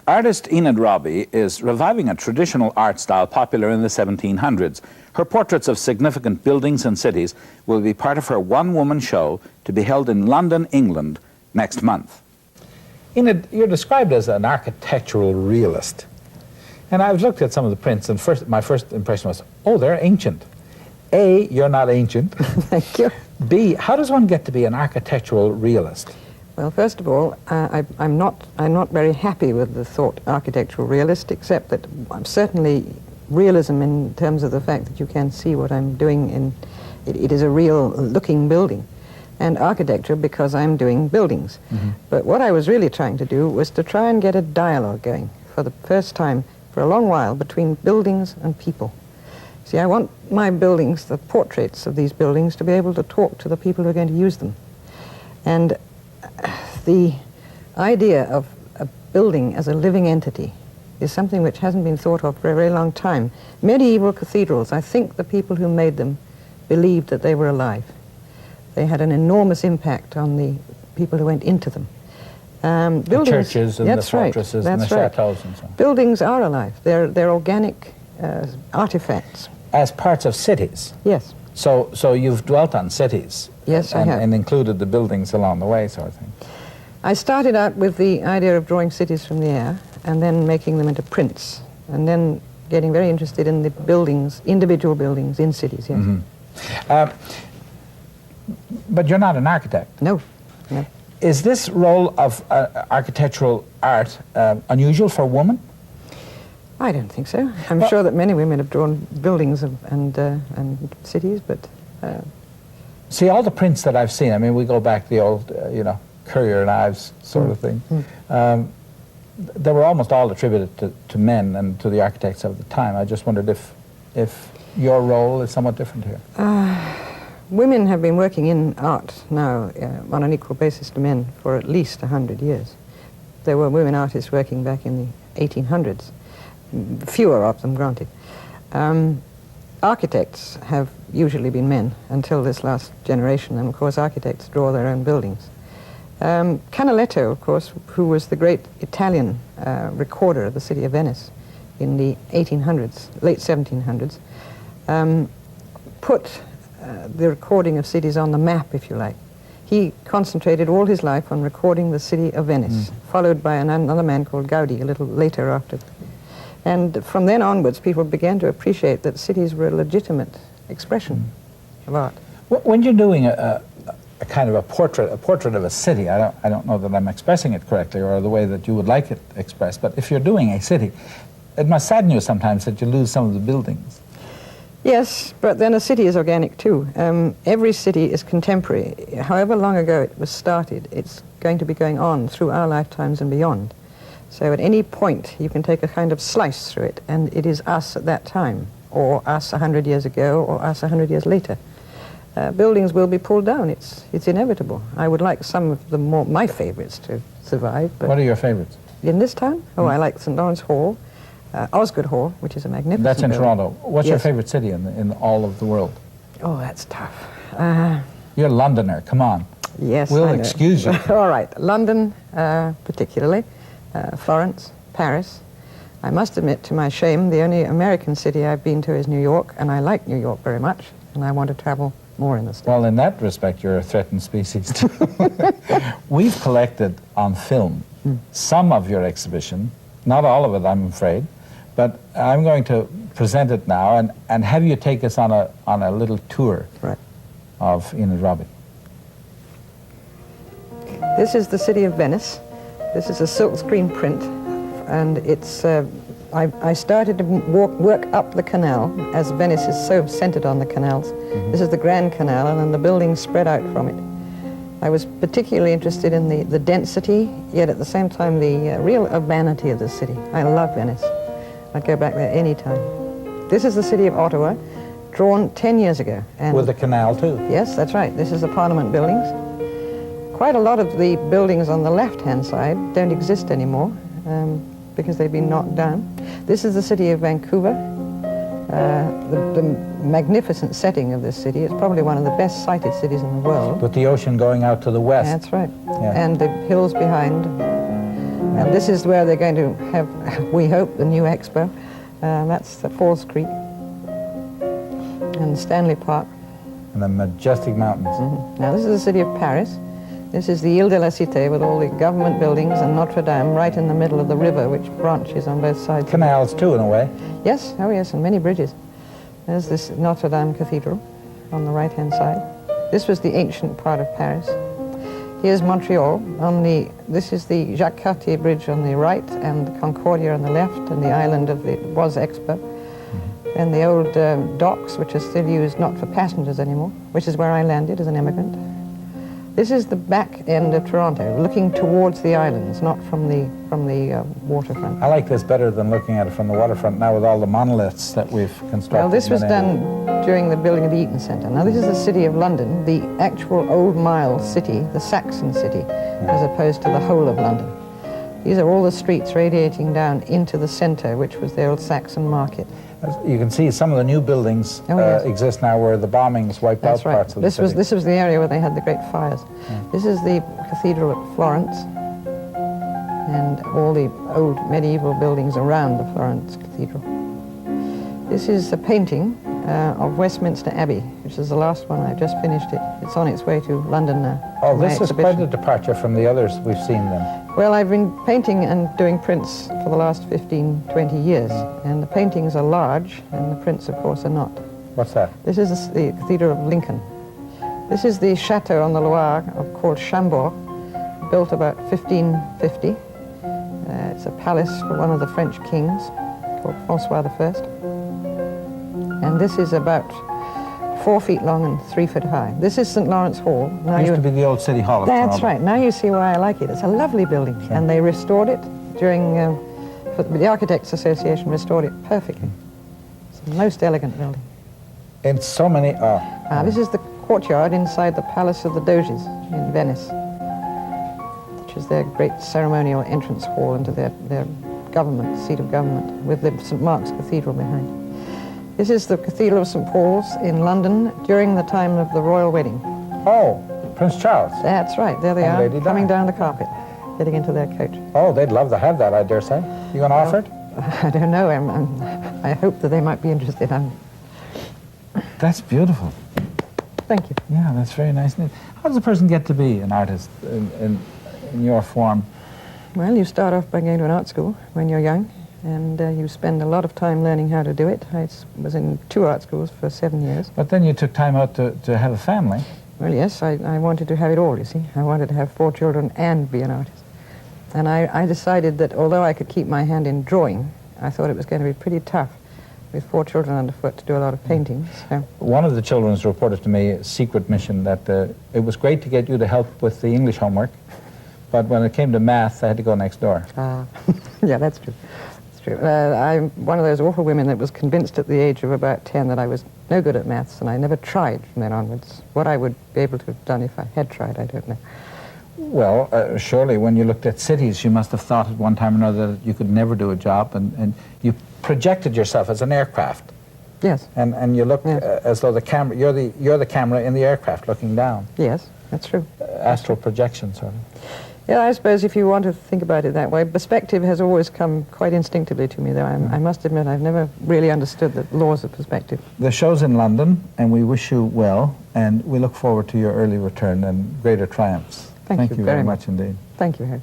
Artist Enid Robbie is reviving a traditional art style popular in the 1700s. Her portraits of significant buildings and cities will be part of her one-woman show to be held in London, England, next month. Enid, you're described as an architectural realist. And I've looked at some of the prints, and my first impression was, oh, they're ancient. A, you're not ancient. Thank you. B, how does one get to be an architectural realist? Well, first of all, I'm not very happy with the thought architectural realist, except that I'm certainly realism in terms of the fact that you can see what I'm doing in it is a real looking building, and architecture because I'm doing buildings. Mm-hmm. But what I was really trying to do was to try and get a dialogue going for the first time for a long while between buildings and people. See, I want my buildings, the portraits of these buildings, to be able to talk to the people who are going to use them. And the idea of a building as a living entity is something which hasn't been thought of for a very long time. Medieval cathedrals, I think the people who made them believed that they were alive. They had an enormous impact on the people who went into them. The churches and the fortresses and the chateaus and so on. Buildings are alive. They're organic artifacts. As parts of cities? Yes. So you've dwelt on cities? Yes, I have. And included the buildings along the way, sort of thing? I started out with the idea of drawing cities from the air and then making them into prints, and then getting very interested in the buildings, individual buildings in cities, yes. Mm-hmm. But you're not an architect? No, no. Is this role of architectural art unusual for a woman? I don't think so. I'm sure that many women have drawn buildings and cities, but... See, all the prints that I've seen, I mean, we go back to the old, Currier and Ives sort of thing. They were almost all attributed to men and to the architects of the time. I just wondered if your role is somewhat different here. Women have been working in art now on an equal basis to men for at least 100 years. There were women artists working back in the 1800s. Fewer of them, granted. Architects have usually been men until this last generation, and of course architects draw their own buildings. Canaletto, of course, who was the great Italian recorder of the city of Venice in the 1800s, late 1700s, put the recording of cities on the map, if you like. He concentrated all his life on recording the city of Venice, followed by another man called Gaudi a little later after. And from then onwards, people began to appreciate that cities were a legitimate expression of art. When you're doing a kind of a portrait of a city, I don't know that I'm expressing it correctly or the way that you would like it expressed, but if you're doing a city, it must sadden you sometimes that you lose some of the buildings. Yes, but then a city is organic too. Every city is contemporary. However long ago it was started, it's going to be going on through our lifetimes and beyond. So at any point you can take a kind of slice through it, and it is us at that time, or us 100 years ago, or us 100 years later. Buildings will be pulled down. It's inevitable. I would like some of my favorites to survive. But what are your favorites? In this town? Oh, I like St. Lawrence Hall, Osgood Hall, which is a magnificent That's in building. Toronto. What's your favorite city in all of the world? Oh, that's tough. You're a Londoner. Come on. Yes, We'll I know. excuse you. All right. London, particularly. Florence, Paris. I must admit, to my shame, the only American city I've been to is New York, and I like New York very much, and I want to travel more in the States. Well, in that respect, you're a threatened species, too. We've collected on film some of your exhibition, not all of it, I'm afraid, but I'm going to present it now and have you take us on a little tour of Enid Robbie. This is the city of Venice. This is a silkscreen print, and it's, I started to work up the canal, as Venice is so centered on the canals. This is the Grand Canal, and then the buildings spread out from it. I was particularly interested in the density, yet at the same time the real urbanity of the city. I love Venice. I'd go back there any time. This is the city of Ottawa, drawn 10 years ago. And with the canal, too. Yes, that's right. This is the Parliament buildings. Quite a lot of the buildings on the left-hand side don't exist anymore because they've been knocked down. This is the city of Vancouver. The magnificent setting of this city. It's probably one of the best sighted cities in the world. With the ocean going out to the west. That's right. Yeah. And the hills behind. And this is where they're going to have, we hope, the new expo. That's the Falls Creek and Stanley Park. And the majestic mountains. Now this is the city of Paris. This is the Ile de la Cité with all the government buildings and Notre Dame right in the middle of the river, which branches on both sides. Canals too, in a way. Yes, oh yes, and many bridges. There's this Notre Dame Cathedral on the right-hand side. This was the ancient part of Paris. Here's Montreal. This is the Jacques Cartier Bridge on the right and the Concordia on the left, and the island of the Expo. And the old docks, which are still used not for passengers anymore, which is where I landed as an immigrant. This is the back end of Toronto, looking towards the islands, not from the waterfront. I like this better than looking at it from the waterfront now with all the monoliths that we've constructed. Well, this was done during the building of the Eaton Centre. Now, this is the city of London, the actual old mile city, the Saxon city, as opposed to the whole of London. These are all the streets radiating down into the centre, which was the old Saxon market. You can see some of the new buildings exist now where the bombings wiped out parts of the city. This was the area where they had the great fires. This is the cathedral at Florence and all the old medieval buildings around the Florence Cathedral. This is a painting of Westminster Abbey, which is the last one. I've just finished it. It's on its way to London now. Oh, this is quite a departure from the others we've seen then. Well, I've been painting and doing prints for the last 15, 20 years, and the paintings are large, and the prints, of course, are not. What's that? This is the Cathedral of Lincoln. This is the chateau on the Loire called Chambord, built about 1550. It's a palace for one of the French kings called Francois I. And this is about 4 feet long and 3 feet high. This is St. Lawrence Hall. It used to be the old city hall of That's Toronto. right. Now you see why I like it. It's a lovely building. Sure. And they restored it during, the Architects Association restored it perfectly. It's a most elegant building. In so many, This is the courtyard inside the Palace of the Doges in Venice, which is their great ceremonial entrance hall into their government, seat of government, with the St. Mark's Cathedral behind. This is the Cathedral of St. Paul's in London during the time of the royal wedding. Oh, Prince Charles. That's right. There they And are, Lady Di. coming down the carpet, getting into their coach. Oh, they'd love to have that, I dare say. You going to offer it? I don't know. I hope that they might be interested. That's beautiful. Thank you. Yeah, that's very nice. How does a person get to be an artist in your form? Well, you start off by going to an art school when you're young, and you spend a lot of time learning how to do it. I was in 2 art schools for 7 years. But then you took time out to have a family. Well, yes, I wanted to have it all, you see. I wanted to have 4 children and be an artist. And I decided that although I could keep my hand in drawing, I thought it was going to be pretty tough with 4 children underfoot to do a lot of painting. So. One of the children's reported to me, a secret mission, that it was great to get you to help with the English homework, but when it came to math, I had to go next door. Yeah, that's true. That's true. I'm one of those awful women that was convinced at the age of about 10 that I was no good at maths, and I never tried from then onwards. What I would be able to have done if I had tried, I don't know. Well, surely when you looked at cities, you must have thought at one time or another that you could never do a job, and you projected yourself as an aircraft. Yes. And you look as though the camera, you're the camera in the aircraft looking down. Yes, that's true. Astral projection, sort of. Yeah, I suppose if you want to think about it that way, perspective has always come quite instinctively to me, though. I must admit I've never really understood the laws of perspective. The show's in London, and we wish you well, and we look forward to your early return and greater triumphs. Thank you very much indeed. Thank you, Harry.